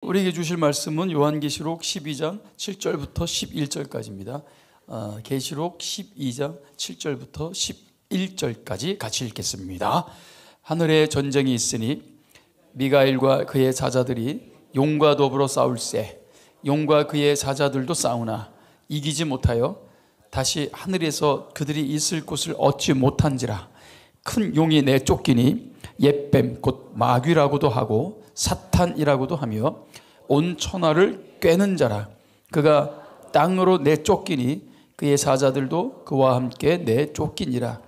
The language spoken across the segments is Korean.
우리에게 주실 말씀은 요한계시록 12장 7절부터 11절까지입니다. 계시록 12장 7절부터 11절까지 같이 읽겠습니다. 하늘에 전쟁이 있으니 미가엘과 그의 사자들이 용과 더불어 싸울세. 용과 그의 사자들도 싸우나 이기지 못하여 다시 하늘에서 그들이 있을 곳을 얻지 못한지라. 큰 용이 내쫓기니 옛뱀 곧 마귀라고도 하고 사탄이라고도 하며 온 천하를 꿰는 자라. 그가 땅으로 내쫓기니 그의 사자들도 그와 함께 내쫓기니라.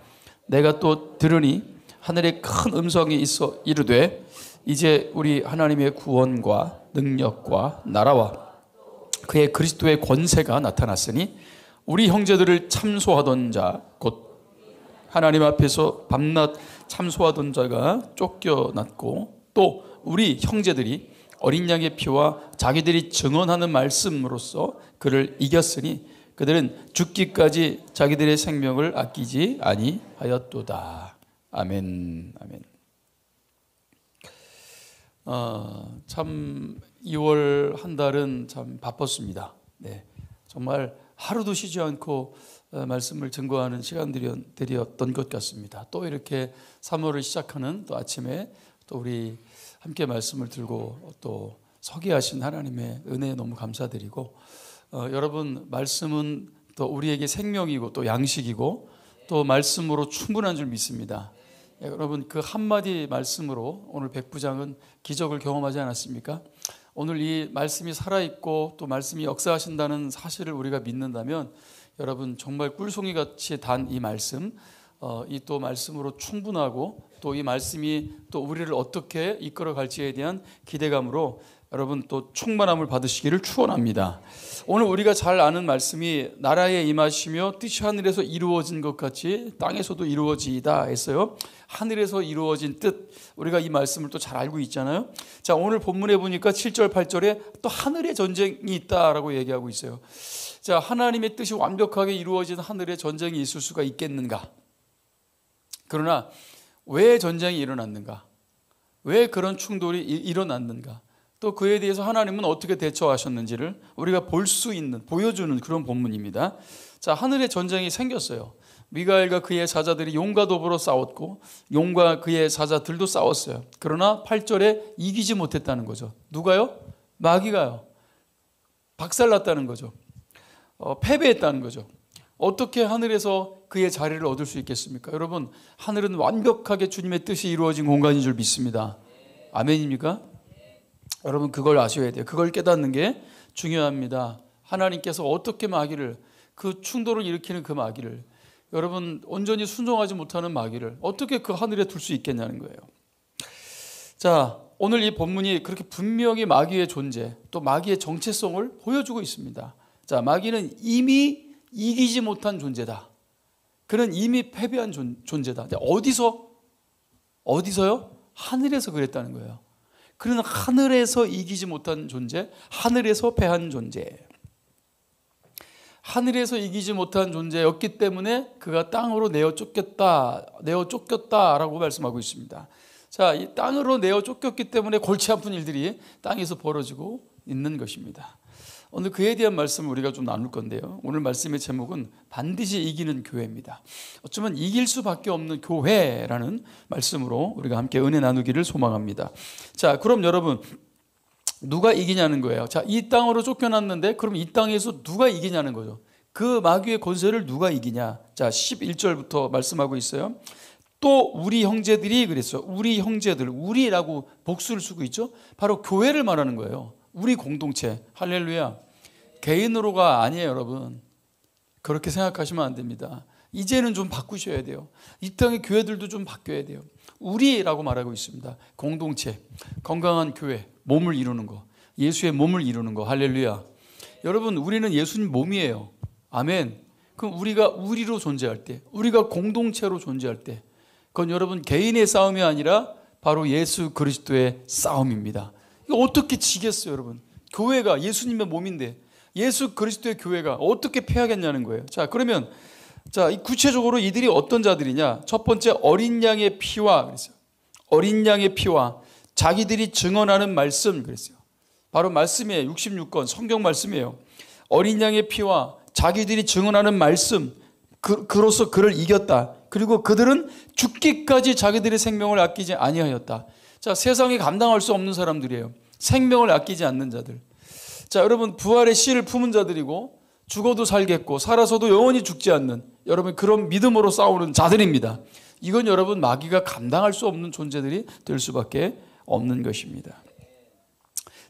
내가 또 들으니 하늘에 큰 음성이 있어 이르되 이제 우리 하나님의 구원과 능력과 나라와 그의 그리스도의 권세가 나타났으니 우리 형제들을 참소하던 자 곧 하나님 앞에서 밤낮 참소하던 자가 쫓겨났고 또 우리 형제들이 어린 양의 피와 자기들이 증언하는 말씀으로써 그를 이겼으니 그들은 죽기까지 자기들의 생명을 아끼지 아니하였도다. 아멘. 아멘. 참 2월 한 달은 참 바빴습니다. 네, 정말 하루도 쉬지 않고 말씀을 증거하는 시간들이었던 것 같습니다. 또 이렇게 3월을 시작하는 또 아침에 또 우리 함께 말씀을 들고 또 서게 하신 하나님의 은혜에 너무 감사드리고 여러분 말씀은 또 우리에게 생명이고 또 양식이고 또 말씀으로 충분한 줄 믿습니다. 여러분 그 한마디 말씀으로 오늘 백부장은 기적을 경험하지 않았습니까? 오늘 이 말씀이 살아있고 또 말씀이 역사하신다는 사실을 우리가 믿는다면 여러분 정말 꿀송이같이 단 이 말씀 이 또 말씀으로 충분하고 또 이 말씀이 또 우리를 어떻게 이끌어 갈지에 대한 기대감으로 여러분 또 충만함을 받으시기를 축원합니다. 오늘 우리가 잘 아는 말씀이 나라에 임하시며 뜻이 하늘에서 이루어진 것 같이 땅에서도 이루어지이다 했어요. 하늘에서 이루어진 뜻 우리가 이 말씀을 또 잘 알고 있잖아요. 자, 오늘 본문에 보니까 7절 8절에 또 하늘의 전쟁이 있다라고 얘기하고 있어요. 자, 하나님의 뜻이 완벽하게 이루어진 하늘의 전쟁이 있을 수가 있겠는가? 그러나 왜 전쟁이 일어났는가? 왜 그런 충돌이 일어났는가? 또 그에 대해서 하나님은 어떻게 대처하셨는지를 우리가 볼 수 있는, 보여주는 그런 본문입니다. 자, 하늘의 전쟁이 생겼어요. 미가엘과 그의 사자들이 용과 더불어 싸웠고 용과 그의 사자들도 싸웠어요. 그러나 8절에 이기지 못했다는 거죠. 누가요? 마귀가요. 박살났다는 거죠. 패배했다는 거죠. 어떻게 하늘에서 그의 자리를 얻을 수 있겠습니까? 여러분, 하늘은 완벽하게 주님의 뜻이 이루어진 공간인 줄 믿습니다. 아멘입니까? 여러분 그걸 아셔야 돼요. 그걸 깨닫는 게 중요합니다. 하나님께서 어떻게 마귀를, 그 충돌을 일으키는 그 마귀를, 여러분 온전히 순종하지 못하는 마귀를 어떻게 그 하늘에 둘 수 있겠냐는 거예요. 자, 오늘 이 본문이 그렇게 분명히 마귀의 존재 또 마귀의 정체성을 보여주고 있습니다. 자, 마귀는 이미 이기지 못한 존재다. 그는 이미 패배한 존재다. 어디서요? 하늘에서 그랬다는 거예요. 그는 하늘에서 이기지 못한 존재, 하늘에서 패한 존재. 하늘에서 이기지 못한 존재였기 때문에 그가 땅으로 내어 쫓겼다라고 말씀하고 있습니다. 자, 이 땅으로 내어 쫓겼기 때문에 골치 아픈 일들이 땅에서 벌어지고 있는 것입니다. 오늘 그에 대한 말씀을 우리가 좀 나눌 건데요. 오늘 말씀의 제목은 반드시 이기는 교회입니다. 어쩌면 이길 수밖에 없는 교회라는 말씀으로 우리가 함께 은혜 나누기를 소망합니다. 자, 그럼 여러분 누가 이기냐는 거예요. 자, 이 땅으로 쫓겨났는데 그럼 이 땅에서 누가 이기냐는 거죠. 그 마귀의 권세를 누가 이기냐. 자, 11절부터 말씀하고 있어요. 또 우리 형제들이 그랬어요. 우리 형제들, 우리라고 복수를 쓰고 있죠. 바로 교회를 말하는 거예요. 우리 공동체. 할렐루야. 개인으로가 아니에요, 여러분. 그렇게 생각하시면 안 됩니다. 이제는 좀 바꾸셔야 돼요. 이 땅의 교회들도 좀 바뀌어야 돼요. 우리라고 말하고 있습니다. 공동체, 건강한 교회, 몸을 이루는 거, 예수의 몸을 이루는 거. 할렐루야. 여러분, 우리는 예수님 몸이에요. 아멘. 그럼 우리가 우리로 존재할 때, 우리가 공동체로 존재할 때, 그건 여러분 개인의 싸움이 아니라 바로 예수 그리스도의 싸움입니다. 이거 어떻게 지겠어요, 여러분? 교회가 예수님의 몸인데 예수 그리스도의 교회가 어떻게 패하겠냐는 거예요. 자, 그러면 구체적으로 이들이 어떤 자들이냐? 첫 번째, 어린 양의 피와 그랬어요. 어린 양의 피와 자기들이 증언하는 말씀 그랬어요. 바로 말씀이에요. 66권 성경 말씀이에요. 어린 양의 피와 자기들이 증언하는 말씀, 그로서 그를 이겼다. 그리고 그들은 죽기까지 자기들의 생명을 아끼지 아니하였다. 자, 세상에 감당할 수 없는 사람들이에요. 생명을 아끼지 않는 자들. 자, 여러분, 부활의 씨를 품은 자들이고 죽어도 살겠고 살아서도 영원히 죽지 않는, 여러분, 그런 믿음으로 싸우는 자들입니다. 이건 여러분, 마귀가 감당할 수 없는 존재들이 될 수밖에 없는 것입니다.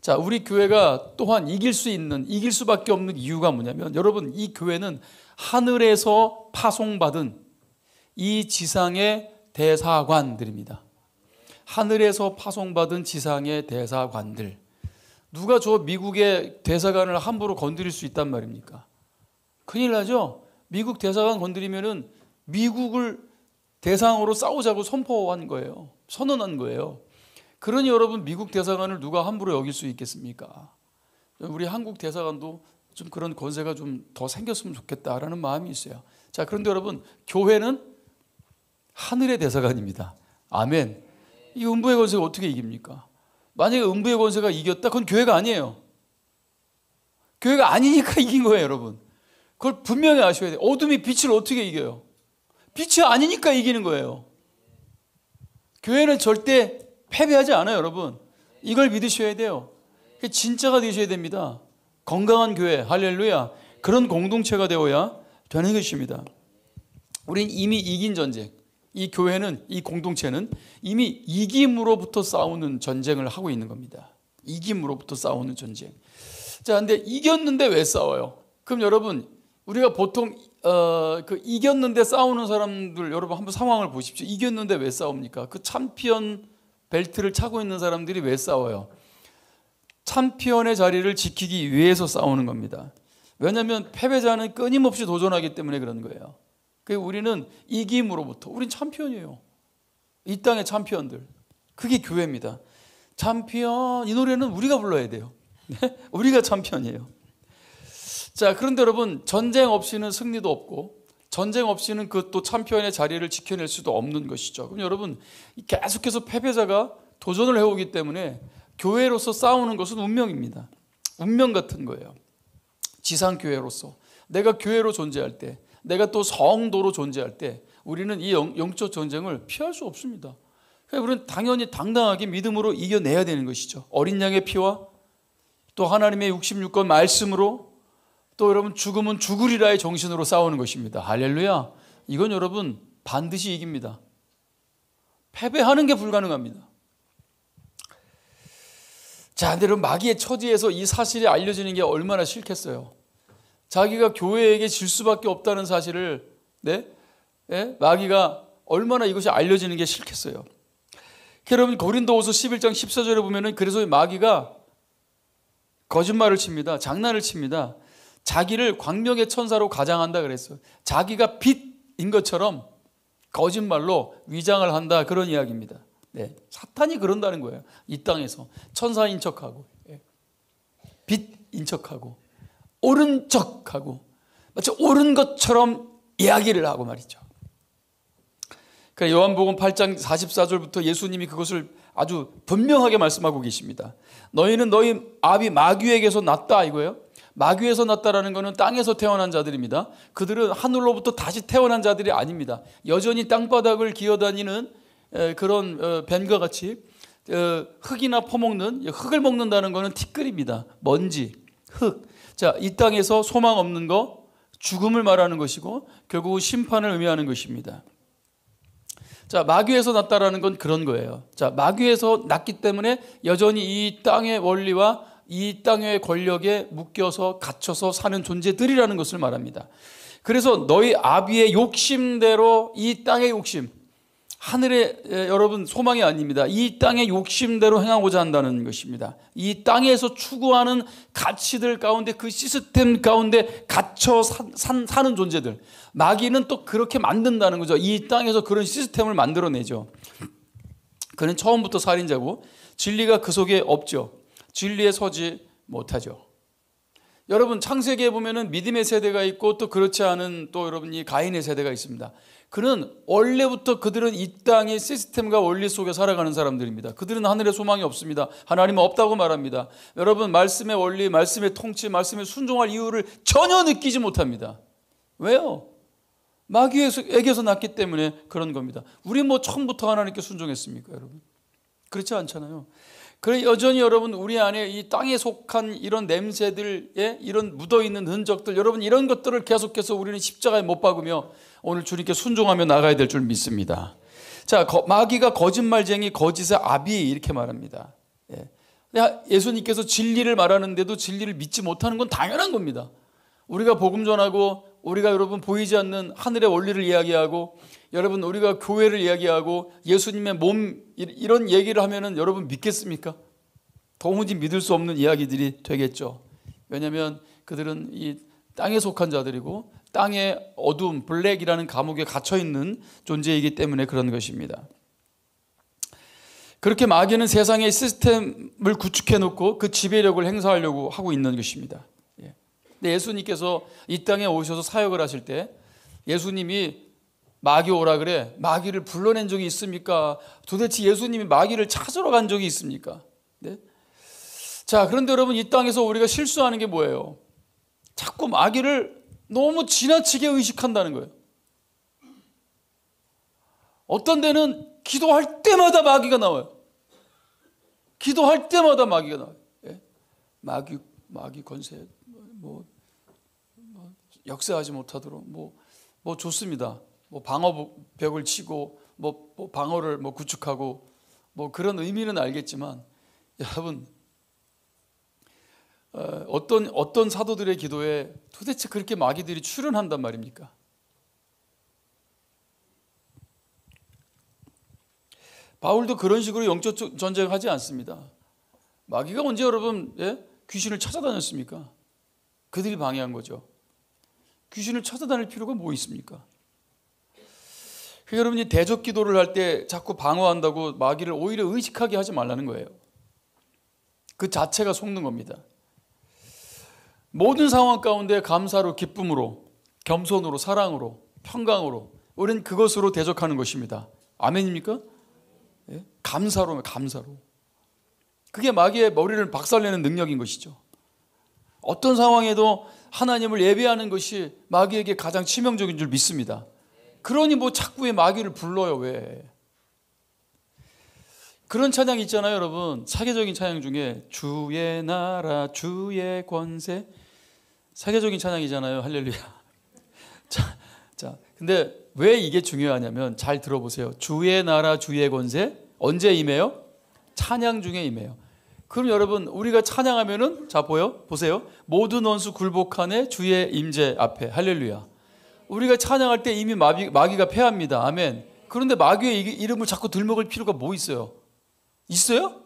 자, 우리 교회가 또한 이길 수밖에 없는 이유가 뭐냐면, 여러분, 이 교회는 하늘에서 파송받은 이 지상의 대사관들입니다. 하늘에서 파송받은 지상의 대사관들. 누가 저 미국의 대사관을 함부로 건드릴 수 있단 말입니까? 큰일 나죠? 미국 대사관 건드리면은 미국을 대상으로 싸우자고 선포한 거예요. 선언한 거예요. 그러니 여러분, 미국 대사관을 누가 함부로 여길 수 있겠습니까? 우리 한국 대사관도 좀 그런 권세가 좀 더 생겼으면 좋겠다라는 마음이 있어요. 자, 그런데 여러분, 교회는 하늘의 대사관입니다. 아멘. 이 음부의 권세가 어떻게 이깁니까? 만약에 음부의 권세가 이겼다, 그건 교회가 아니에요. 교회가 아니니까 이긴 거예요, 여러분. 그걸 분명히 아셔야 돼요. 어둠이 빛을 어떻게 이겨요? 빛이 아니니까 이기는 거예요. 교회는 절대 패배하지 않아요, 여러분. 이걸 믿으셔야 돼요. 진짜가 되셔야 됩니다. 건강한 교회, 할렐루야. 그런 공동체가 되어야 되는 것입니다. 우린 이미 이긴 전쟁, 이 교회는, 이 공동체는 이미 이김으로부터 싸우는 전쟁을 하고 있는 겁니다. 이김으로부터 싸우는 전쟁. 자, 근데 이겼는데 왜 싸워요? 그럼 여러분, 우리가 보통 이겼는데 싸우는 사람들, 여러분 한번 상황을 보십시오. 이겼는데 왜 싸웁니까? 그 챔피언 벨트를 차고 있는 사람들이 왜 싸워요? 챔피언의 자리를 지키기 위해서 싸우는 겁니다. 왜냐하면 패배자는 끊임없이 도전하기 때문에 그런 거예요. 우리는 이김으로부터, 우린 챔피언이에요. 이 땅의 챔피언들. 그게 교회입니다. 챔피언, 이 노래는 우리가 불러야 돼요. 우리가 챔피언이에요. 자, 그런데 여러분, 전쟁 없이는 승리도 없고, 전쟁 없이는 그 또 챔피언의 자리를 지켜낼 수도 없는 것이죠. 그럼 여러분, 계속해서 패배자가 도전을 해오기 때문에 교회로서 싸우는 것은 운명입니다. 운명 같은 거예요. 지상교회로서 내가 교회로 존재할 때, 내가 또 성도로 존재할 때 우리는 이 영적 전쟁을 피할 수 없습니다. 그러니까 우리는 당연히 당당하게 믿음으로 이겨내야 되는 것이죠. 어린 양의 피와 또 하나님의 66권 말씀으로, 또 여러분, 죽음은 죽으리라의 정신으로 싸우는 것입니다. 할렐루야. 이건 여러분 반드시 이깁니다. 패배하는 게 불가능합니다. 자, 근데 여러분, 마귀의 처지에서 이 사실이 알려지는 게 얼마나 싫겠어요. 자기가 교회에게 질 수밖에 없다는 사실을, 마귀가 얼마나 이것이 알려지는 게 싫겠어요. 여러분, 고린도후서 11장 14절에 보면은, 그래서 마귀가 거짓말을 칩니다. 장난을 칩니다. 자기를 광명의 천사로 가장한다 그랬어요. 자기가 빛인 것처럼 거짓말로 위장을 한다, 그런 이야기입니다. 네, 사탄이 그런다는 거예요. 이 땅에서 천사인 척하고, 빛인 척하고, 옳은 척하고, 마치 옳은 것처럼 이야기를 하고 말이죠. 그러니까 요한복음 8장 44절부터 예수님이 그것을 아주 분명하게 말씀하고 계십니다. 너희는 너희 아비 마귀에게서 났다, 이거예요. 마귀에서 났다라는 것은 땅에서 태어난 자들입니다. 그들은 하늘로부터 다시 태어난 자들이 아닙니다. 여전히 땅바닥을 기어다니는 그런 뱀과 같이 흙이나 퍼먹는, 흙을 먹는다는 것은 티끌입니다. 먼지, 흙. 자, 이 땅에서 소망 없는 거, 죽음을 말하는 것이고 결국 심판을 의미하는 것입니다. 자, 마귀에서 났다라는 건 그런 거예요. 자, 마귀에서 났기 때문에 여전히 이 땅의 원리와 이 땅의 권력에 묶여서 갇혀서 사는 존재들이라는 것을 말합니다. 그래서 너희 아비의 욕심대로, 이 땅의 욕심, 하늘의 여러분 소망이 아닙니다. 이 땅의 욕심대로 행하고자 한다는 것입니다. 이 땅에서 추구하는 가치들 가운데, 그 시스템 가운데 갇혀 사는 존재들. 마귀는 또 그렇게 만든다는 거죠. 이 땅에서 그런 시스템을 만들어내죠. 그는 처음부터 살인자고 진리가 그 속에 없죠. 진리에 서지 못하죠. 여러분, 창세기에 보면은 믿음의 세대가 있고 또 그렇지 않은, 또 여러분, 이 가인의 세대가 있습니다. 그는 원래부터 그들은 이 땅의 시스템과 원리 속에 살아가는 사람들입니다. 그들은 하늘에 소망이 없습니다. 하나님은 없다고 말합니다. 여러분, 말씀의 원리, 말씀의 통치, 말씀에 순종할 이유를 전혀 느끼지 못합니다. 왜요? 마귀에게서 났기 때문에 그런 겁니다. 우리 뭐 처음부터 하나님께 순종했습니까, 여러분? 그렇지 않잖아요. 그래 여전히 여러분 우리 안에 이 땅에 속한 이런 냄새들의 이런 묻어있는 흔적들, 여러분 이런 것들을 계속해서 우리는 십자가에 못 박으며 오늘 주님께 순종하며 나가야 될 줄 믿습니다. 자, 마귀가 거짓말쟁이, 거짓의 아비 이렇게 말합니다. 예수님께서 진리를 말하는데도 진리를 믿지 못하는 건 당연한 겁니다. 우리가 복음 전하고 우리가 여러분 보이지 않는 하늘의 원리를 이야기하고 여러분 우리가 교회를 이야기하고 예수님의 몸 이런 얘기를 하면은 여러분 믿겠습니까? 도무지 믿을 수 없는 이야기들이 되겠죠. 왜냐하면 그들은 이 땅에 속한 자들이고 땅의 어둠, 블랙이라는 감옥에 갇혀있는 존재이기 때문에 그런 것입니다. 그렇게 마귀는 세상의 시스템을 구축해 놓고 그 지배력을 행사하려고 하고 있는 것입니다. 근데 예수님께서 이 땅에 오셔서 사역을 하실 때 예수님이 마귀 오라 그래, 마귀를 불러낸 적이 있습니까? 도대체 예수님이 마귀를 찾으러 간 적이 있습니까? 네? 자, 그런데 여러분 이 땅에서 우리가 실수하는 게 뭐예요? 자꾸 마귀를 너무 지나치게 의식한다는 거예요. 어떤 데는 기도할 때마다 마귀가 나와요. 기도할 때마다 마귀가 나와요. 예? 마귀 권세 역사하지 못하도록 뭐 좋습니다. 뭐 방어벽을 치고 뭐 방어를 구축하고 뭐 그런 의미는 알겠지만 여러분 어떤 사도들의 기도에 도대체 그렇게 마귀들이 출현한단 말입니까? 바울도 그런 식으로 영적 전쟁하지 않습니다. 마귀가 언제 여러분 귀신을 찾아다녔습니까? 그들이 방해한 거죠. 귀신을 찾아다닐 필요가 뭐 있습니까? 여러분이 대적 기도를 할 때 자꾸 방어한다고 마귀를 오히려 의식하게 하지 말라는 거예요. 그 자체가 속는 겁니다. 모든 상황 가운데 감사로, 기쁨으로, 겸손으로, 사랑으로, 평강으로 우리는 그것으로 대적하는 것입니다. 아멘입니까? 예? 감사로. 그게 마귀의 머리를 박살내는 능력인 것이죠. 어떤 상황에도 하나님을 예배하는 것이 마귀에게 가장 치명적인 줄 믿습니다. 그러니 뭐 자꾸 왜 마귀를 불러요? 왜? 그런 찬양 있잖아요, 여러분. 사계적인 찬양 중에 주의 나라 주의 권세, 사계적인 찬양이잖아요. 할렐루야. 자, 근데 왜 이게 중요하냐면 잘 들어보세요. 주의 나라 주의 권세 언제 임해요? 찬양 중에 임해요. 그럼 여러분 우리가 찬양하면은 자 보세요. 모든 원수 굴복하네 주의 임재 앞에. 할렐루야. 우리가 찬양할 때 이미 마귀가 패합니다. 아멘. 그런데 마귀의 이름을 자꾸 들먹을 필요가 뭐 있어요? 있어요?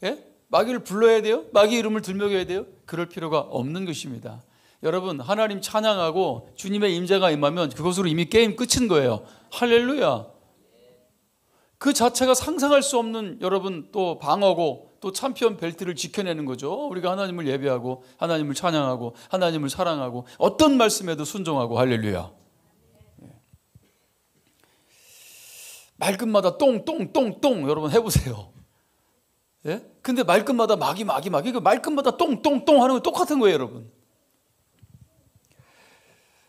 예? 마귀를 불러야 돼요? 마귀 이름을 들먹여야 돼요? 그럴 필요가 없는 것입니다. 여러분 하나님 찬양하고 주님의 임재가 임하면 그것으로 이미 게임 끝인 거예요. 할렐루야. 그 자체가 상상할 수 없는 여러분 또 방어고 또 챔피언 벨트를 지켜내는 거죠. 우리가 하나님을 예배하고 하나님을 찬양하고 하나님을 사랑하고 어떤 말씀에도 순종하고. 할렐루야. 말끝마다 똥똥똥똥 여러분 해보세요. 예? 근데 말끝마다 마귀 그 말끝마다 똥똥똥 하는 거 똑같은 거예요, 여러분.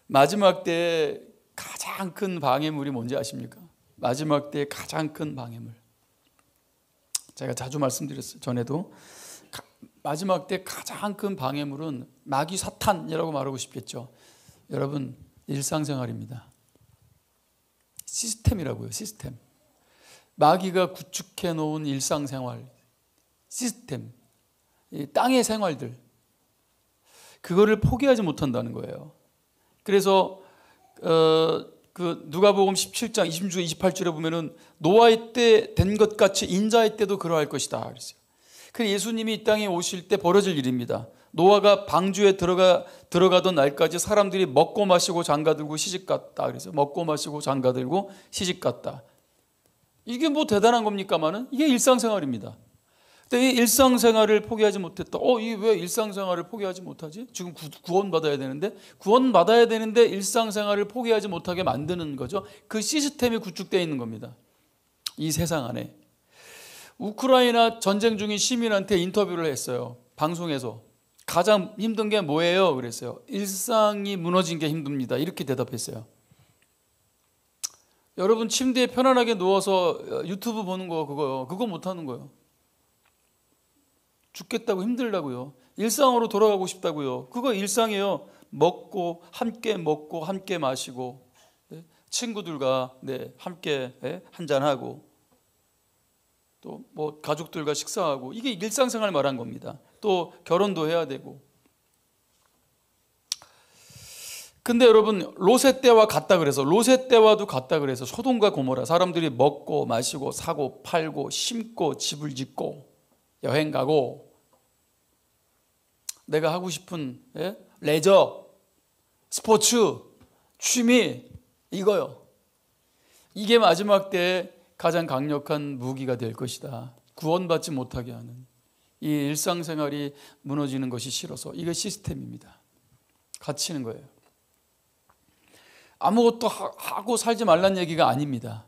마지막 때 가장 큰 방해물이 뭔지 아십니까? 마지막 때 가장 큰 방해물. 제가 자주 말씀드렸어요. 전에도 마지막 때 가장 큰 방해물은 마귀 사탄이라고 말하고 싶겠죠. 여러분 일상생활입니다. 시스템이라고요. 시스템. 마귀가 구축해 놓은 일상생활 시스템, 이 땅의 생활들, 그거를 포기하지 못한다는 거예요. 그래서 그 누가복음 17장 26, 28절에 보면은 노아의 때 된 것 같이 인자의 때도 그러할 것이다 그랬어요. 그래서 예수님이 이 땅에 오실 때 벌어질 일입니다. 노아가 방주에 들어가던 날까지 사람들이 먹고 마시고 장가들고 시집갔다 그래서 먹고 마시고 장가들고 시집갔다. 이게 뭐 대단한 겁니까마는 이게 일상생활입니다. 근데 이 일상생활을 포기하지 못했다. 이게 왜 일상생활을 포기하지 못하지? 지금 구원받아야 되는데, 구원받아야 되는데 일상생활을 포기하지 못하게 만드는 거죠. 그 시스템이 구축되어 있는 겁니다. 이 세상 안에. 우크라이나 전쟁 중인 시민한테 인터뷰를 했어요. 방송에서. 가장 힘든 게 뭐예요? 그랬어요. 일상이 무너진 게 힘듭니다. 이렇게 대답했어요. 여러분 침대에 편안하게 누워서 유튜브 보는 거 그거 못하는 거예요. 죽겠다고 힘들다고요. 일상으로 돌아가고 싶다고요. 그거 일상이에요. 먹고 함께 마시고, 네? 친구들과 함께 한잔하고, 또 뭐 가족들과 식사하고, 이게 일상생활 말한 겁니다. 또 결혼도 해야 되고. 근데 여러분 롯의 때와 같다 그래서, 롯의 때와도 같다 그래서 소돔과 고모라, 사람들이 먹고 마시고 사고 팔고 심고 집을 짓고 여행 가고 내가 하고 싶은 레저, 스포츠, 취미, 이거요. 이게 마지막 때에 가장 강력한 무기가 될 것이다. 구원받지 못하게 하는 이 일상생활이 무너지는 것이 싫어서. 이게 시스템입니다. 갇히는 거예요. 아무것도 하고 살지 말란 얘기가 아닙니다.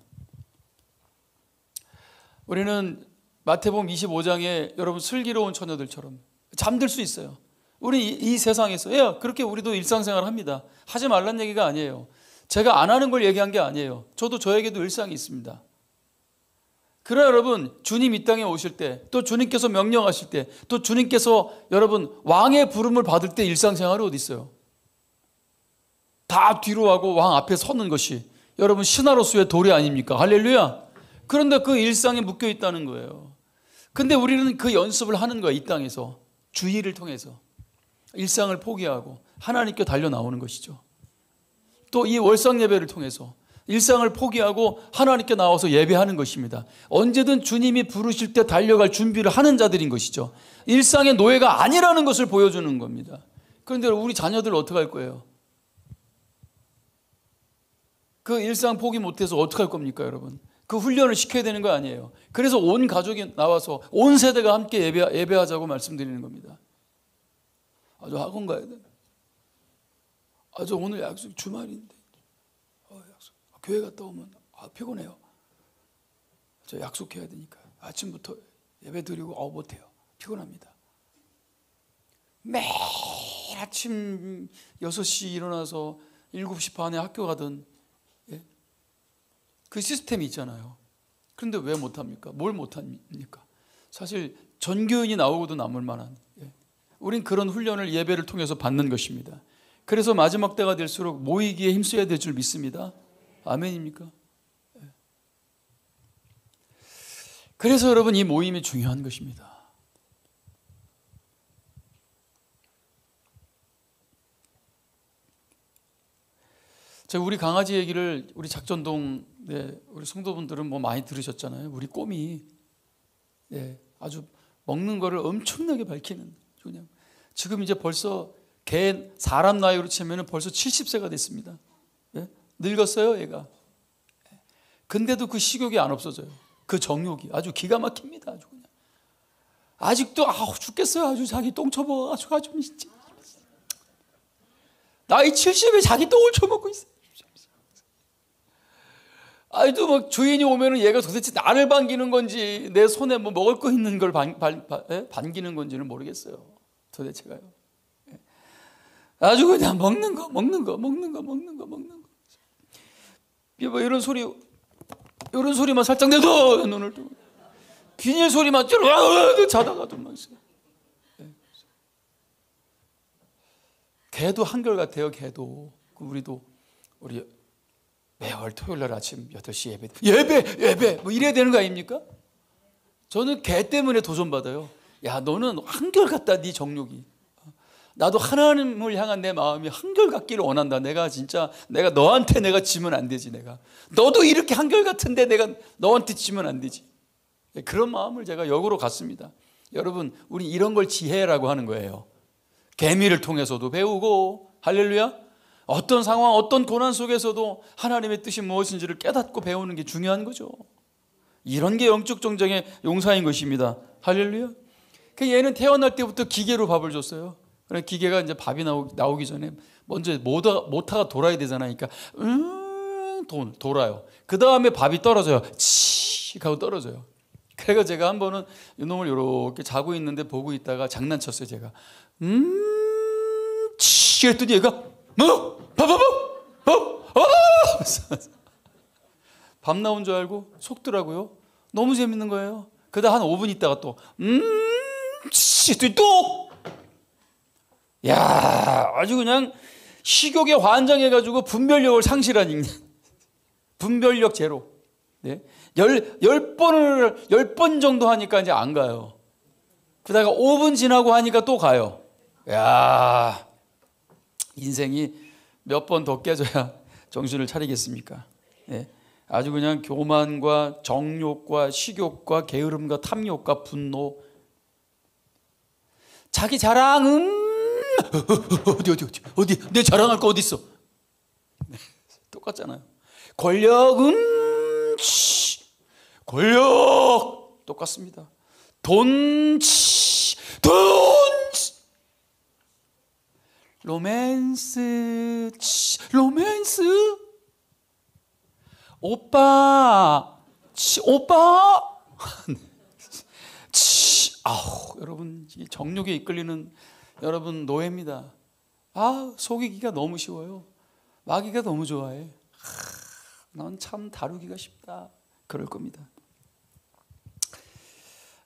우리는 마태복음 25장에 여러분 슬기로운 처녀들처럼 잠들 수 있어요. 우리 이 세상에서 그렇게 우리도 일상생활 합니다. 하지 말란 얘기가 아니에요. 제가 안 하는 걸 얘기한 게 아니에요. 저도 저에게도 일상이 있습니다. 그러나 여러분 주님 이 땅에 오실 때, 또 주님께서 명령하실 때, 또 주님께서 여러분 왕의 부름을 받을 때 일상생활이 어디 있어요? 다 뒤로 하고 왕 앞에 서는 것이 여러분 신하로서의 도리 아닙니까? 할렐루야. 그런데 그 일상에 묶여 있다는 거예요. 근데 우리는 그 연습을 하는 거야. 이 땅에서 주의를 통해서 일상을 포기하고 하나님께 달려 나오는 것이죠. 또 이 월상 예배를 통해서 일상을 포기하고 하나님께 나와서 예배하는 것입니다. 언제든 주님이 부르실 때 달려갈 준비를 하는 자들인 것이죠. 일상의 노예가 아니라는 것을 보여주는 겁니다. 그런데 우리 자녀들 어떻게 할 거예요? 그 일상 포기 못해서 어떻게 할 겁니까, 여러분? 그 훈련을 시켜야 되는 거 아니에요. 그래서 온 가족이 나와서 온 세대가 함께 예배하자고 말씀드리는 겁니다. 저 학원 가야 돼. 저 오늘 약속 주말인데. 약속. 교회 갔다 오면 피곤해요. 저 약속해야 되니까. 아침부터 예배 드리고 못해요. 피곤합니다. 매일 아침 6시 일어나서 7시 반에 학교 가던 그 시스템이 있잖아요. 그런데 왜 못합니까? 뭘 못합니까? 사실 전교인이 나오고도 남을 만한, 우린 그런 훈련을 예배를 통해서 받는 것입니다. 그래서 마지막 때가 될수록 모이기에 힘써야 될 줄 믿습니다. 아멘입니까? 그래서 여러분 이 모임이 중요한 것입니다. 제가 우리 강아지 얘기를 우리 작전동 우리 성도분들은 뭐 많이 들으셨잖아요. 우리 꼬미 아주 먹는 거를 엄청나게 밝히는, 그냥 지금 이제 벌써 개 사람 나이로 치면 벌써 70세가 됐습니다. 늙었어요, 얘가. 근데도 그 식욕이 안 없어져요. 그 정욕이 아주 기가 막힙니다. 아주 그냥 아직도 죽겠어요. 아주 자기 똥 쳐먹어가지고 아주 진짜 나이 70에 자기 똥을 쳐먹고 있어요. 아이도 막 주인이 오면은 얘가 도대체 나를 반기는 건지 내 손에 뭐 먹을 거 있는 걸 반기는 건지는 모르겠어요. 도대체가요. 아주 그냥 먹는 거. 뭐 이런 소리만 살짝 내도 눈을 뜨고 비닐 소리만 자다가도 막 있어요. 개도 한결같아요. 개도. 우리 매월 토요일날 아침 8시 예배 뭐 이래야 되는 거 아닙니까? 저는 개 때문에 도전받아요. 야, 너는 한결같다. 네 정욕이. 나도 하나님을 향한 내 마음이 한결같기를 원한다. 내가 너한테 내가 지면 안 되지. 너도 이렇게 한결같은데 내가 너한테 지면 안 되지. 그런 마음을 제가 역으로 갖습니다. 여러분, 우리 이런 걸 지혜라고 하는 거예요. 개미를 통해서도 배우고, 할렐루야. 어떤 상황, 어떤 고난 속에서도 하나님의 뜻이 무엇인지를 깨닫고 배우는 게 중요한 거죠. 이런 게 영적 전쟁의 용사인 것입니다. 할렐루야. 그 얘는 태어날 때부터 기계로 밥을 줬어요. 그러니까 기계가 이제 밥이 나오기 전에 먼저 모터가 돌아야 되잖아요. 그러니까 돌아요. 그 다음에 밥이 떨어져요. 치 하고 떨어져요. 그래서 제가 한 번은 이놈을 이렇게 자고 있는데 보고 있다가 장난쳤어요. 제가 치 했더니 얘가 밥 나온 줄 알고 속더라고요. 너무 재밌는 거예요. 그러다 한 5분 있다가 또 치 했더니 또 야, 아주 그냥 식욕에 환장해가지고 분별력을 상실한 인간. 분별력 제로. 네? 10번 정도 하니까 이제 안 가요. 그러다가 5분 지나고 하니까 또 가요. 야, 인생이 몇 번 더 깨져야 정신을 차리겠습니까? 네? 아주 그냥 교만과 정욕과 식욕과 게으름과 탐욕과 분노. 자기 자랑, 어디 내 자랑할 거 어디 있어? 똑같잖아요. 권력은 권력 똑같습니다. 돈 로맨스 오빠 아우, 여러분 정욕에 이끌리는 여러분 노예입니다. 아, 속이기가 너무 쉬워요. 마귀가 너무 좋아해. 넌 참 다루기가 쉽다. 그럴 겁니다.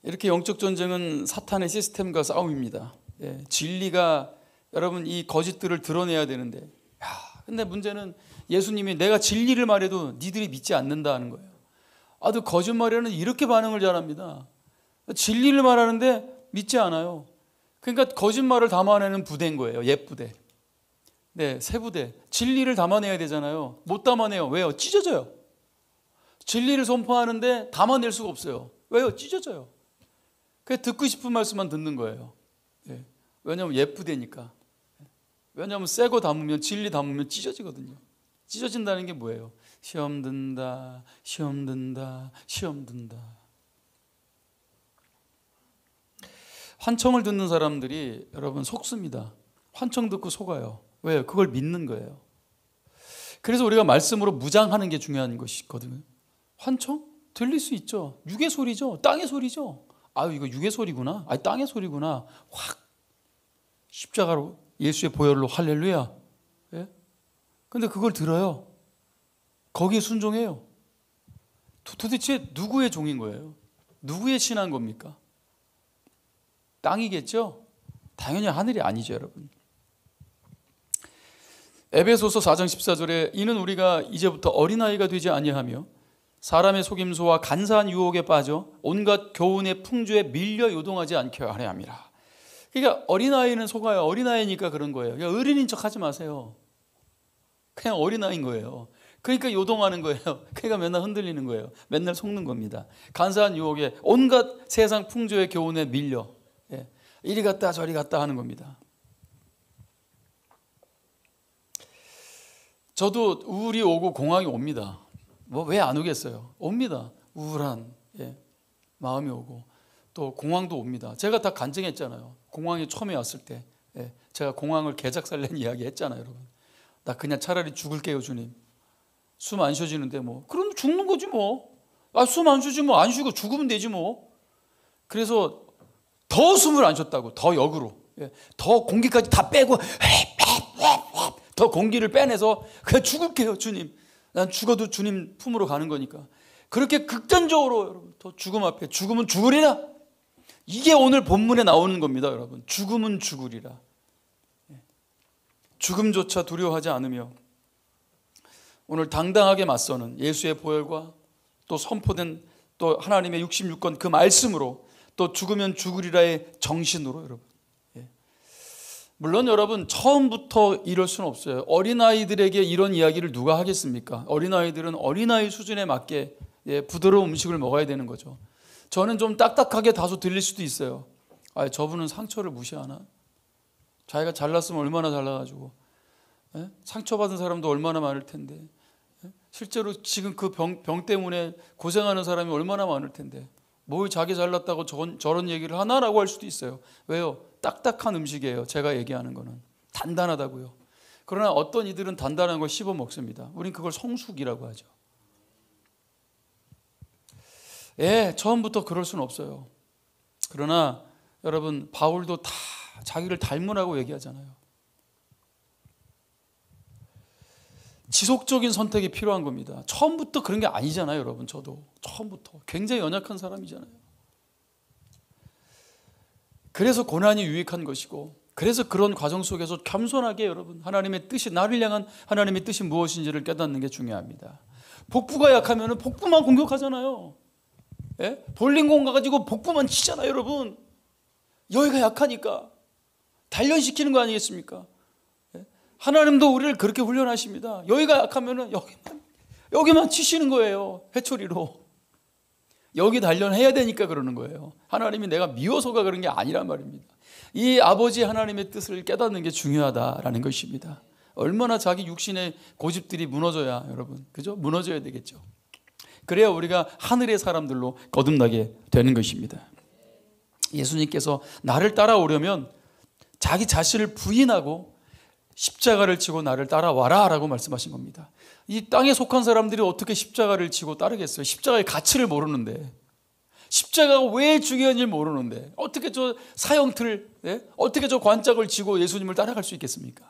이렇게 영적 전쟁은 사탄의 시스템과 싸움입니다. 예, 진리가 여러분 이 거짓들을 드러내야 되는데, 근데 문제는 예수님이 내가 진리를 말해도 니들이 믿지 않는다는 거예요. 아주 거짓말에는 이렇게 반응을 잘합니다. 진리를 말하는데 믿지 않아요. 그러니까 거짓말을 담아내는 부대인 거예요. 옛 부대. 네, 새 부대. 진리를 담아내야 되잖아요. 못 담아내요. 왜요? 찢어져요. 진리를 선포하는데 담아낼 수가 없어요. 왜요? 찢어져요. 그래서 듣고 싶은 말씀만 듣는 거예요. 네. 왜냐하면 옛 부대니까. 왜냐하면 새 거 담으면, 진리 담으면 찢어지거든요. 찢어진다는 게 뭐예요? 시험 든다, 시험 든다, 시험 든다. 환청을 듣는 사람들이 여러분 속습니다. 환청 듣고 속아요. 왜요? 그걸 믿는 거예요. 그래서 우리가 말씀으로 무장하는 게 중요한 것이거든요. 환청? 들릴 수 있죠. 육의 소리죠. 땅의 소리죠. 아유, 이거 육의 소리구나. 아, 땅의 소리구나. 확 십자가로 예수의 보혈로 할렐루야. 예? 근데 그걸 들어요. 거기에 순종해요. 도대체 누구의 종인 거예요? 누구의 신한 겁니까? 땅이겠죠? 당연히 하늘이 아니죠, 여러분. 에베소서 4장 14절에 이는 우리가 이제부터 어린아이가 되지 아니하며 사람의 속임수와 간사한 유혹에 빠져 온갖 교훈의 풍조에 밀려 요동하지 않게 하려 함이라. 그러니까 어린아이는 속아요. 어린아이니까 그런 거예요. 그러니까 어린인 척 하지 마세요. 그냥 어린아이인 거예요. 그러니까 요동하는 거예요. 그러니까 맨날 흔들리는 거예요. 맨날 속는 겁니다. 간사한 유혹에 온갖 세상 풍조의 교훈에 밀려 이리 갔다 저리 갔다 하는 겁니다. 저도 우울이 오고 공황이 옵니다. 뭐 왜 안 오겠어요? 옵니다. 우울한 마음이 오고 또 공황도 옵니다. 제가 다 간증했잖아요. 공황이 처음에 왔을 때 제가 공황을 개작살낸 이야기 했잖아요, 여러분. 나 그냥 차라리 죽을게요, 주님. 숨 안 쉬어지는데 뭐 그럼 죽는 거지 뭐. 아, 숨 안 쉬지 뭐. 안 쉬고 죽으면 되지 뭐. 그래서 더 숨을 안 쉬었다고. 더 역으로. 더 공기까지 다 빼고 더 공기를 빼내서 그냥 죽을게요, 주님. 난 죽어도 주님 품으로 가는 거니까. 그렇게 극단적으로 여러분, 더 죽음 앞에 죽으면 죽으리라. 이게 오늘 본문에 나오는 겁니다, 여러분. 죽음은 죽으리라. 죽음조차 두려워하지 않으며 오늘 당당하게 맞서는 예수의 보혈과 또 선포된 또 하나님의 66권 그 말씀으로 또 죽으면 죽으리라의 정신으로 여러분. 물론 여러분 처음부터 이럴 수는 없어요. 어린아이들에게 이런 이야기를 누가 하겠습니까? 어린아이들은 어린아이 수준에 맞게 부드러운 음식을 먹어야 되는 거죠. 저는 좀 딱딱하게 다소 들릴 수도 있어요. 아, 저분은 상처를 무시하나? 자기가 잘났으면 얼마나 잘나가지고 상처받은 사람도 얼마나 많을 텐데 실제로 지금 그 병 때문에 고생하는 사람이 얼마나 많을 텐데 뭐 자기 잘났다고 저런 얘기를 하나라고 할 수도 있어요. 왜요? 딱딱한 음식이에요. 제가 얘기하는 거는 단단하다고요. 그러나 어떤 이들은 단단한 걸 씹어 먹습니다. 우린 그걸 성숙이라고 하죠. 처음부터 그럴 수는 없어요. 그러나 여러분, 바울도 다 자기를 닮으라고 얘기하잖아요. 지속적인 선택이 필요한 겁니다. 처음부터 그런 게 아니잖아요, 여러분. 저도 처음부터 굉장히 연약한 사람이잖아요. 그래서 고난이 유익한 것이고, 그래서 그런 과정 속에서 겸손하게 여러분, 하나님의 뜻이, 나를 향한 하나님의 뜻이 무엇인지를 깨닫는 게 중요합니다. 복부가 약하면 복부만 공격하잖아요. 볼링공 가가지고 복부만 치잖아요, 여러분. 여기가 약하니까 단련시키는 거 아니겠습니까? 하나님도 우리를 그렇게 훈련하십니다. 여기가 약하면 여기만 치시는 거예요. 회초리로. 여기 단련해야 되니까 그러는 거예요. 하나님이 내가 미워서가 그런 게 아니란 말입니다. 이 아버지 하나님의 뜻을 깨닫는 게 중요하다라는 것입니다. 얼마나 자기 육신의 고집들이 무너져야, 여러분, 그죠? 무너져야 되겠죠. 그래야 우리가 하늘의 사람들로 거듭나게 되는 것입니다. 예수님께서 나를 따라오려면 자기 자신을 부인하고 십자가를 지고 나를 따라와라 라고 말씀하신 겁니다. 이 땅에 속한 사람들이 어떻게 십자가를 지고 따르겠어요? 십자가의 가치를 모르는데, 십자가가 왜 중요한지 모르는데 어떻게 저 사형틀, 어떻게 저 관짝을 지고 예수님을 따라갈 수 있겠습니까?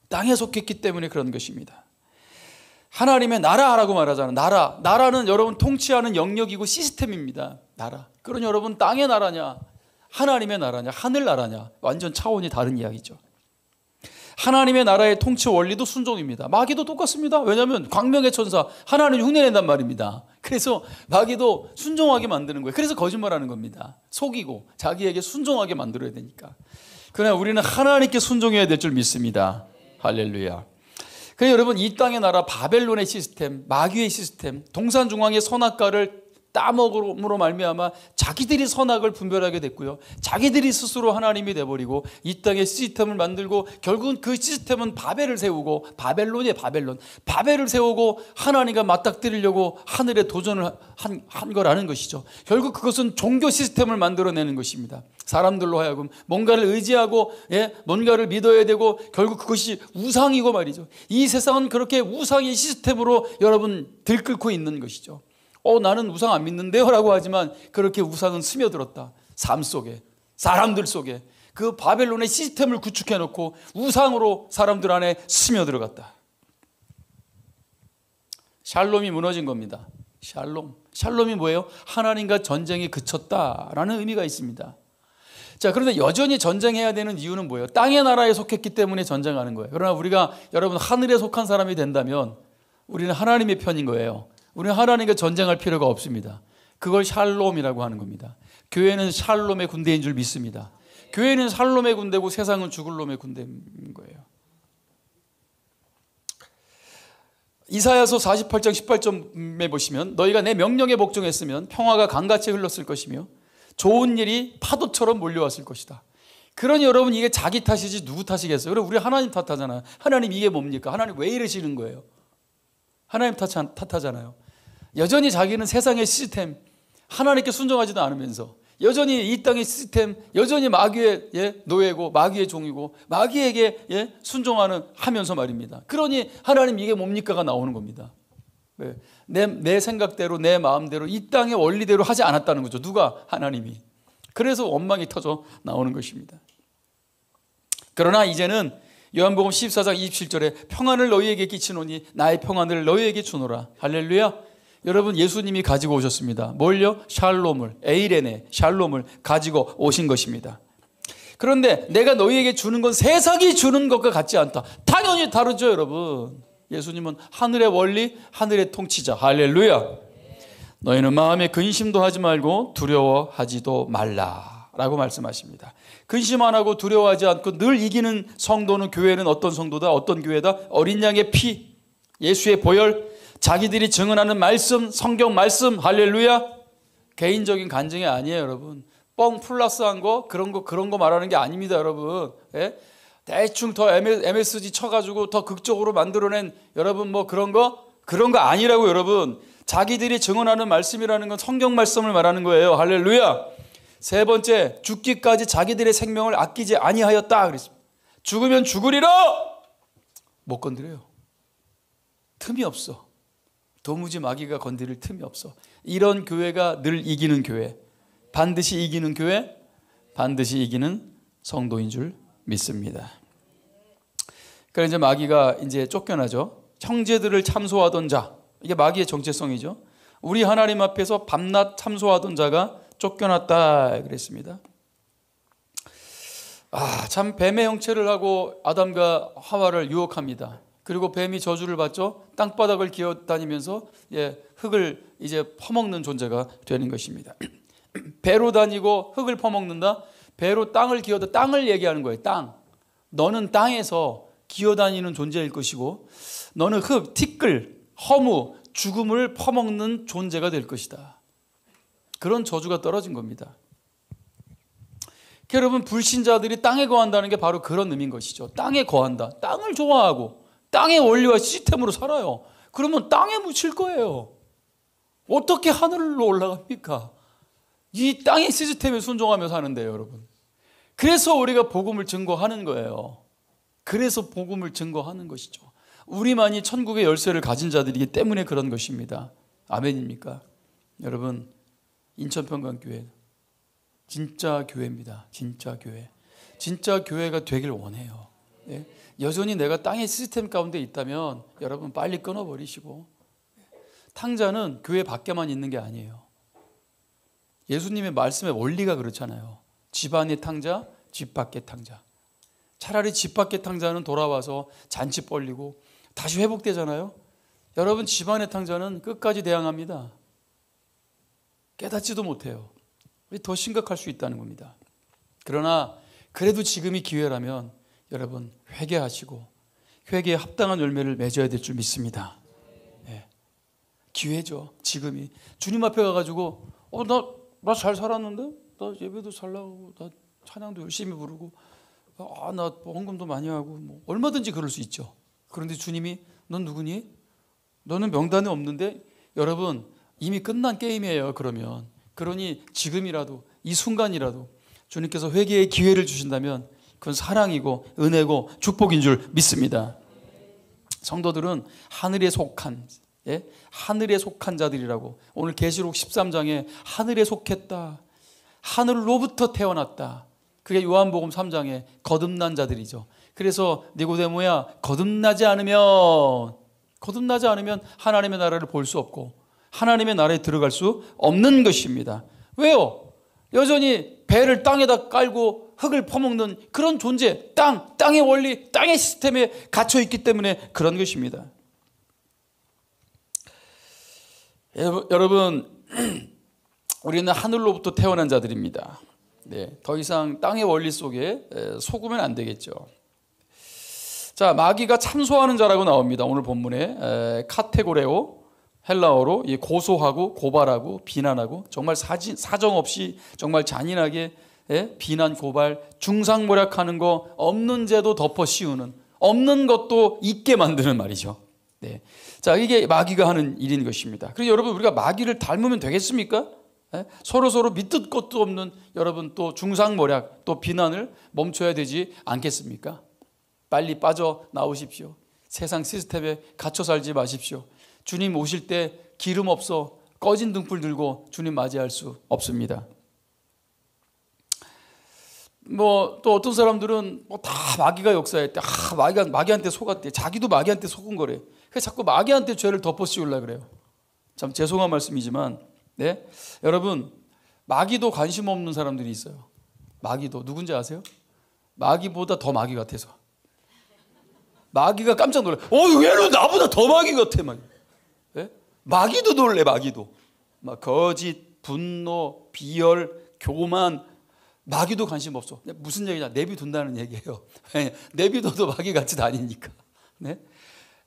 땅에 속했기 때문에 그런 것입니다. 하나님의 나라라고 말하잖아요. 나라는 여러분 통치하는 영역이고 시스템입니다. 나라. 그럼 여러분 땅의 나라냐, 하나님의 나라냐, 하늘 나라냐, 완전 차원이 다른 이야기죠. 하나님의 나라의 통치 원리도 순종입니다. 마귀도 똑같습니다. 왜냐하면 광명의 천사 하나님 흉내낸단 말입니다. 그래서 마귀도 순종하게 만드는 거예요. 그래서 거짓말하는 겁니다. 속이고 자기에게 순종하게 만들어야 되니까. 그러나 우리는 하나님께 순종해야 될 줄 믿습니다. 할렐루야. 그래서 여러분, 이 땅의 나라 바벨론의 시스템, 마귀의 시스템, 동산중앙의 선악과를 따먹음으로 말미암아 자기들이 선악을 분별하게 됐고요, 자기들이 스스로 하나님이 돼버리고 이 땅에 시스템을 만들고, 결국은 그 시스템은 바벨을 세우고, 바벨론이에요. 바벨을 세우고 하나님과 맞닥뜨리려고 하늘에 도전을 한 거라는 것이죠. 결국 그것은 종교 시스템을 만들어내는 것입니다. 사람들로 하여금 뭔가를 의지하고 뭔가를 믿어야 되고, 결국 그것이 우상이고 말이죠. 이 세상은 그렇게 우상의 시스템으로 여러분 들끓고 있는 것이죠. 나는 우상 안 믿는데요 라고 하지만 그렇게 우상은 스며들었다. 삶 속에, 사람들 속에 그 바벨론의 시스템을 구축해 놓고 우상으로 사람들 안에 스며들어갔다. 샬롬이 무너진 겁니다. 샬롬이 뭐예요? 하나님과 전쟁이 그쳤다라는 의미가 있습니다. 자, 그런데 여전히 전쟁해야 되는 이유는 뭐예요? 땅의 나라에 속했기 때문에 전쟁하는 거예요. 그러나 우리가 여러분 하늘에 속한 사람이 된다면 우리는 하나님의 편인 거예요. 우리는 하나님과 전쟁할 필요가 없습니다. 그걸 샬롬이라고 하는 겁니다. 교회는 샬롬의 군대인 줄 믿습니다. 교회는 샬롬의 군대고 세상은 죽을 놈의 군대인 거예요. 이사야서 48장 18절에 보시면 너희가 내 명령에 복종했으면 평화가 강같이 흘렀을 것이며 좋은 일이 파도처럼 몰려왔을 것이다. 그러니 여러분, 이게 자기 탓이지 누구 탓이겠어요? 그럼 우리 하나님 탓하잖아요. 하나님 이게 뭡니까? 하나님 왜 이러시는 거예요? 하나님 탓하잖아요. 여전히 자기는 세상의 시스템, 하나님께 순종하지도 않으면서 여전히 이 땅의 시스템, 여전히 마귀의 노예고 마귀의 종이고 마귀에게 순종하면서 말입니다. 그러니 하나님 이게 뭡니까가 나오는 겁니다. 내 생각대로 내 마음대로 이 땅의 원리대로 하지 않았다는 거죠. 누가? 하나님이. 그래서 원망이 터져 나오는 것입니다. 그러나 이제는 요한복음 14장 27절에 평안을 너희에게 끼치노니 나의 평안을 너희에게 주노라. 할렐루야. 여러분, 예수님이 가지고 오셨습니다. 뭘요? 샬롬을, 에이레네, 샬롬을 가지고 오신 것입니다. 그런데 내가 너희에게 주는 건 세상이 주는 것과 같지 않다. 당연히 다르죠, 여러분. 예수님은 하늘의 원리, 하늘의 통치자. 할렐루야. 너희는 마음에 근심도 하지 말고 두려워하지도 말라 라고 말씀하십니다. 근심 안 하고 두려워하지 않고 늘 이기는 성도는, 교회는 어떤 성도다? 어떤 교회다? 어린 양의 피, 예수의 보혈, 자기들이 증언하는 말씀, 성경 말씀. 할렐루야. 개인적인 간증이 아니에요, 여러분. 뻥 플러스한 거, 그런 거 말하는 게 아닙니다, 여러분. 대충 더 MSG 쳐가지고 더 극적으로 만들어낸 여러분 그런 거 아니라고. 여러분, 자기들이 증언하는 말씀이라는 건 성경 말씀을 말하는 거예요. 할렐루야. 세 번째, 죽기까지 자기들의 생명을 아끼지 아니하였다 그랬습니다. 죽으면 죽으리라. 못 건드려요. 틈이 없어. 도무지 마귀가 건드릴 틈이 없어. 이런 교회가 늘 이기는 교회, 반드시 이기는 교회, 반드시 이기는 성도인 줄 믿습니다. 그래서 이제 마귀가 이제 쫓겨나죠. 형제들을 참소하던 자, 이게 마귀의 정체성이죠. 우리 하나님 앞에서 밤낮 참소하던 자가 쫓겨났다 그랬습니다. 참 뱀의 형체를 하고 아담과 하와를 유혹합니다. 그리고 뱀이 저주를 받죠. 땅바닥을 기어다니면서 흙을 이제 퍼먹는 존재가 되는 것입니다. 배로 다니고 흙을 퍼먹는다. 배로 땅을 기어다, 땅을 얘기하는 거예요. 땅. 너는 땅에서 기어다니는 존재일 것이고 너는 흙, 티끌, 허무, 죽음을 퍼먹는 존재가 될 것이다. 그런 저주가 떨어진 겁니다. 여러분, 불신자들이 땅에 거한다는 게 바로 그런 의미인 것이죠. 땅에 거한다. 땅을 좋아하고 땅의 원리와 시스템으로 살아요. 그러면 땅에 묻힐 거예요. 어떻게 하늘로 올라갑니까? 이 땅의 시스템에 순종하며 사는데요, 여러분. 그래서 우리가 복음을 증거하는 거예요. 그래서 복음을 증거하는 것이죠. 우리만이 천국의 열쇠를 가진 자들이기 때문에 그런 것입니다. 아멘입니까? 여러분, 인천평강교회 진짜 교회입니다. 진짜 교회. 진짜 교회가 되길 원해요. 예? 여전히 내가 땅의 시스템 가운데 있다면 여러분 빨리 끊어버리시고, 탕자는 교회 밖에만 있는 게 아니에요. 예수님의 말씀의 원리가 그렇잖아요. 집 안의 탕자, 집 밖의 탕자. 차라리 집 밖의 탕자는 돌아와서 잔치 벌리고 다시 회복되잖아요. 여러분, 집 안의 탕자는 끝까지 대항합니다. 깨닫지도 못해요. 더 심각할 수 있다는 겁니다. 그러나 그래도 지금이 기회라면 여러분 회개하시고 회개에 합당한 열매를 맺어야 될 줄 믿습니다. 네. 기회죠. 지금이. 주님 앞에 가가지고 나 잘 살았는데? 나 예배도 잘 나가고 나 찬양도 열심히 부르고 나 헌금도 많이 하고 얼마든지 그럴 수 있죠. 그런데 주님이 넌 누구니? 너는 명단에 없는데? 여러분, 이미 끝난 게임이에요. 그러니 지금이라도, 이 순간이라도 주님께서 회개의 기회를 주신다면 그건 사랑이고 은혜고 축복인 줄 믿습니다. 성도들은 하늘에 속한, 하늘에 속한 자들이라고. 오늘 계시록 13장에 하늘에 속했다, 하늘로부터 태어났다. 그게 요한복음 3장에 거듭난 자들이죠. 그래서 니고데모야, 거듭나지 않으면 하나님의 나라를 볼 수 없고 하나님의 나라에 들어갈 수 없는 것입니다. 왜요? 여전히 배를 땅에다 깔고 흙을 퍼먹는 그런 존재, 땅의 원리, 땅의 시스템에 갇혀 있기 때문에 그런 것입니다. 여러분, 우리는 하늘로부터 태어난 자들입니다. 네, 더 이상 땅의 원리 속에 속으면 안 되겠죠. 자, 마귀가 참소하는 자라고 나옵니다. 오늘 본문에 카테고레오, 헬라어로 고소하고 고발하고 비난하고 정말 사정 없이 정말 잔인하게 비난, 고발, 중상모략하는 거, 없는 죄도 덮어 씌우는, 없는 것도 있게 만드는 말이죠. 네. 자, 이게 마귀가 하는 일인 것입니다. 그래서 여러분, 우리가 마귀를 닮으면 되겠습니까? 서로 믿을 것도 없는 여러분, 또 중상모략, 또 비난을 멈춰야 되지 않겠습니까? 빨리 빠져나오십시오. 세상 시스템에 갇혀 살지 마십시오. 주님 오실 때 기름 없어 꺼진 등불 들고 주님 맞이할 수 없습니다. 또 어떤 사람들은 다 마귀가 역사했대. 마귀한테 속았대. 자기도 마귀한테 속은 거래. 그래서 자꾸 마귀한테 죄를 덮어 씌우려고 그래요. 참 죄송한 말씀이지만, 네? 여러분, 마귀도 관심 없는 사람들이 있어요. 마귀도. 누군지 아세요? 마귀보다 더 마귀 같아서. 마귀가 깜짝 놀래. 얘는 나보다 더 마귀 같아. 네? 마귀도 놀래, 마귀도. 거짓, 분노, 비열, 교만, 마귀도 관심 없어. 무슨 얘기냐? 내비둔다는 얘기예요. 내비둬도 마귀같이 다니니까. 네?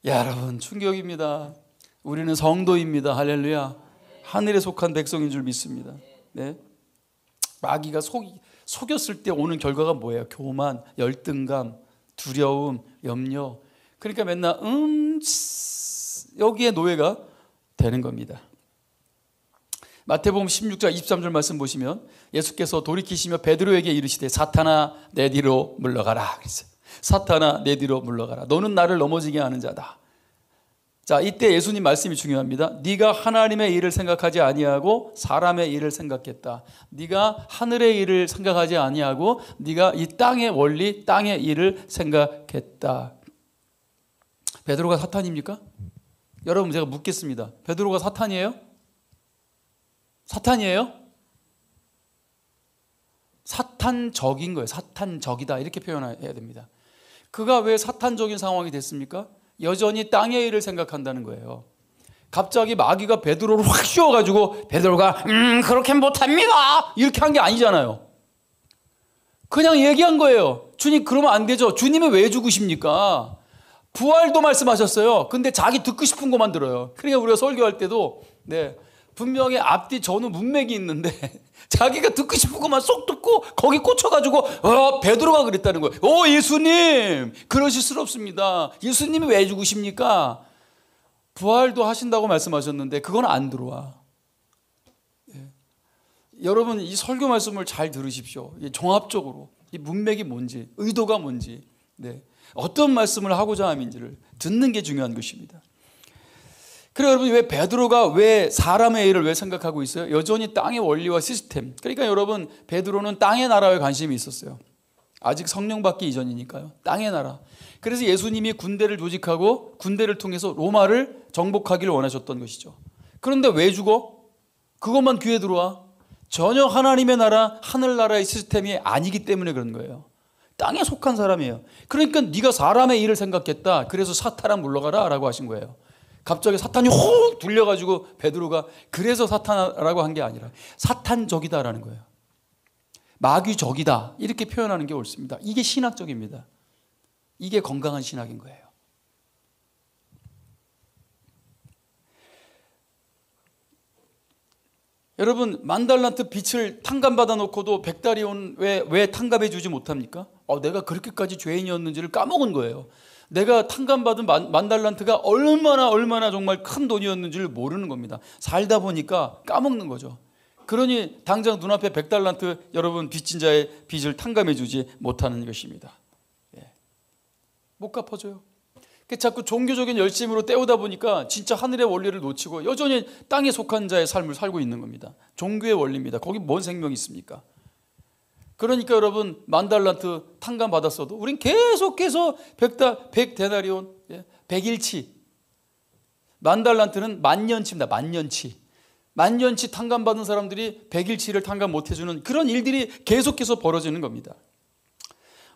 여러분, 충격입니다. 우리는 성도입니다. 할렐루야. 하늘에 속한 백성인 줄 믿습니다. 네? 마귀가 속였을 때 오는 결과가 뭐예요? 교만, 열등감, 두려움, 염려. 그러니까 맨날 여기에 노예가 되는 겁니다. 마태복음 16장 23절 말씀 보시면 예수께서 돌이키시며 베드로에게 이르시되 사탄아 내 뒤로 물러가라 그랬어요. 사탄아 내 뒤로 물러가라. 너는 나를 넘어지게 하는 자다. 자, 이때 예수님 말씀이 중요합니다. 네가 하나님의 일을 생각하지 아니하고 사람의 일을 생각했다. 네가 하늘의 일을 생각하지 아니하고 네가 이 땅의 원리, 땅의 일을 생각했다. 베드로가 사탄입니까? 여러분 제가 묻겠습니다. 베드로가 사탄이에요? 사탄이에요? 사탄적인 거예요. 사탄적이다 이렇게 표현해야 됩니다. 그가 왜 사탄적인 상황이 됐습니까? 여전히 땅의 일을 생각한다는 거예요. 갑자기 마귀가 베드로를 확 씌워가지고 베드로가 그렇게 못합니다 이렇게 한 게 아니잖아요. 그냥 얘기한 거예요. 주님 그러면 안 되죠. 주님이 왜 죽으십니까? 부활도 말씀하셨어요. 근데 자기 듣고 싶은 것만 들어요. 그러니까 우리가 설교할 때도 분명히 앞뒤 전후 문맥이 있는데 자기가 듣고 싶은 것만 쏙 듣고 거기 꽂혀가지고 베드로가 그랬다는 거예요. 예수님 그러실 수 없습니다. 예수님이 왜 죽으십니까? 부활도 하신다고 말씀하셨는데 그건 안 들어와. 여러분 이 설교 말씀을 잘 들으십시오. 종합적으로 이 문맥이 뭔지 의도가 뭔지 어떤 말씀을 하고자 함인지를 듣는 게 중요한 것입니다. 그래서 여러분 왜 베드로가 왜 사람의 일을 왜 생각하고 있어요? 여전히 땅의 원리와 시스템. 그러니까 여러분 베드로는 땅의 나라에 관심이 있었어요. 아직 성령 받기 이전이니까요. 땅의 나라. 그래서 예수님이 군대를 조직하고 군대를 통해서 로마를 정복하기를 원하셨던 것이죠. 그런데 왜 죽어? 그것만 귀에 들어와? 전혀 하나님의 나라, 하늘나라의 시스템이 아니기 때문에 그런 거예요. 땅에 속한 사람이에요. 그러니까 네가 사람의 일을 생각했다. 그래서 사탄아 물러가라 라고 하신 거예요. 갑자기 사탄이 호흡 둘려가지고 베드로가 그래서 사탄이라고 한 게 아니라 사탄적이다라는 거예요. 마귀적이다 이렇게 표현하는 게 옳습니다. 이게 신학적입니다. 이게 건강한 신학인 거예요. 여러분 10,000달란트 빚을 탕감받아 놓고도 100달이 왜 탕감해 주지 못합니까? 내가 그렇게까지 죄인이었는지를 까먹은 거예요. 내가 탕감받은 10,000달란트가 얼마나 정말 큰 돈이었는지를 모르는 겁니다. 살다 보니까 까먹는 거죠. 그러니 당장 눈앞에 100달란트 여러분 빚진 자의 빚을 탕감해 주지 못하는 것입니다. 못 갚아줘요. 자꾸 종교적인 열심으로 때우다 보니까 진짜 하늘의 원리를 놓치고 여전히 땅에 속한 자의 삶을 살고 있는 겁니다. 종교의 원리입니다. 거기 뭔 생명이 있습니까? 그러니까 여러분 10,000달란트 탕감 받았어도 우린 계속해서 100데나리온 100일치 10,000달란트는 만년치입니다. 만년치 탕감 받은 사람들이 100일치를 탕감 못 해주는 그런 일들이 계속해서 벌어지는 겁니다.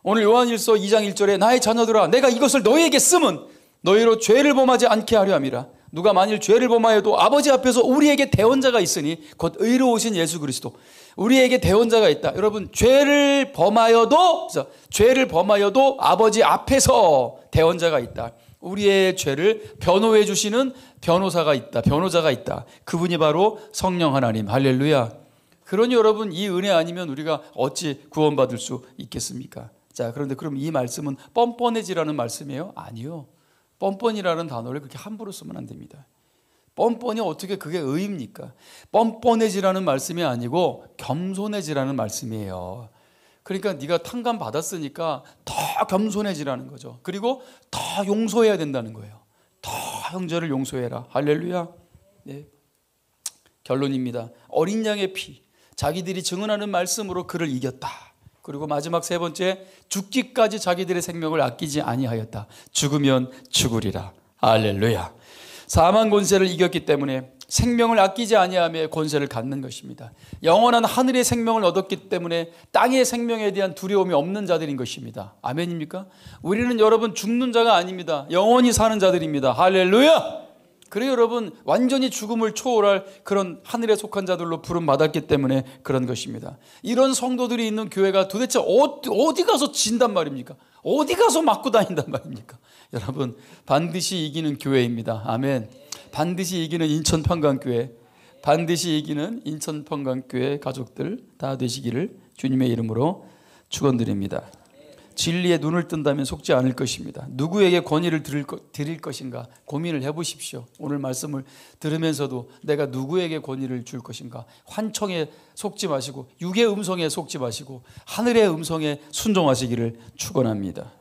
오늘 요한일서 2장 1절에 나의 자녀들아 내가 이것을 너희에게 쓰면 너희로 죄를 범하지 않게 하려 함이라. 누가 만일 죄를 범하여도 아버지 앞에서 우리에게 대언자가 있으니 곧 의로우신 예수 그리스도 우리에게 대언자가 있다. 여러분 죄를 범하여도 아버지 앞에서 대언자가 있다. 우리의 죄를 변호해 주시는 변호사가 있다. 그분이 바로 성령 하나님. 할렐루야. 그러니 여러분 이 은혜 아니면 우리가 어찌 구원받을 수 있겠습니까? 자, 그런데 그럼 이 말씀은 뻔뻔해지라는 말씀이에요? 아니요. 뻔뻔이라는 단어를 그렇게 함부로 쓰면 안 됩니다. 뻔뻔이 어떻게 그게 의입니까? 뻔뻔해지라는 말씀이 아니고 겸손해지라는 말씀이에요. 그러니까 네가 탕감 받았으니까 더 겸손해지라는 거죠. 그리고 더 용서해야 된다는 거예요. 더 형제를 용서해라. 할렐루야. 결론입니다. 어린 양의 피, 자기들이 증언하는 말씀으로 그를 이겼다. 그리고 마지막 세 번째, 죽기까지 자기들의 생명을 아끼지 아니하였다. 죽으면 죽으리라. 할렐루야. 사망 권세를 이겼기 때문에 생명을 아끼지 아니하며 권세를 갖는 것입니다. 영원한 하늘의 생명을 얻었기 때문에 땅의 생명에 대한 두려움이 없는 자들인 것입니다. 아멘입니까? 우리는 여러분 죽는 자가 아닙니다. 영원히 사는 자들입니다. 할렐루야. 그래요 여러분 완전히 죽음을 초월할 그런 하늘에 속한 자들로 부름 받았기 때문에 그런 것입니다. 이런 성도들이 있는 교회가 도대체 어디 가서 진단 말입니까? 어디 가서 맞고 다닌단 말입니까? 여러분 반드시 이기는 교회입니다. 아멘. 반드시 이기는 인천평강교회, 반드시 이기는 인천평강교회 가족들 다 되시기를 주님의 이름으로 축원드립니다. 진리에 눈을 뜬다면 속지 않을 것입니다. 누구에게 권위를 드릴 것인가 고민을 해보십시오. 오늘 말씀을 들으면서도 내가 누구에게 권위를 줄 것인가. 환청에 속지 마시고 육의 음성에 속지 마시고 하늘의 음성에 순종하시기를 축원합니다.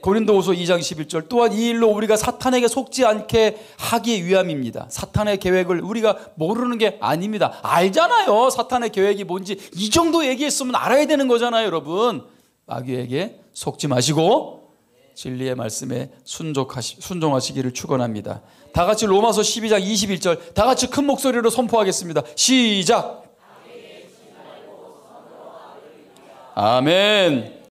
고린도후서 2장 11절 또한 이 일로 우리가 사탄에게 속지 않게 하기 위함입니다. 사탄의 계획을 우리가 모르는 게 아닙니다. 알잖아요. 사탄의 계획이 뭔지 이 정도 얘기했으면 알아야 되는 거잖아요. 여러분, 마귀에게 속지 마시고 진리의 말씀에 순종하시기를 축원합니다. 다 같이 로마서 12장 21절 다 같이 큰 목소리로 선포하겠습니다. 시작. 아멘.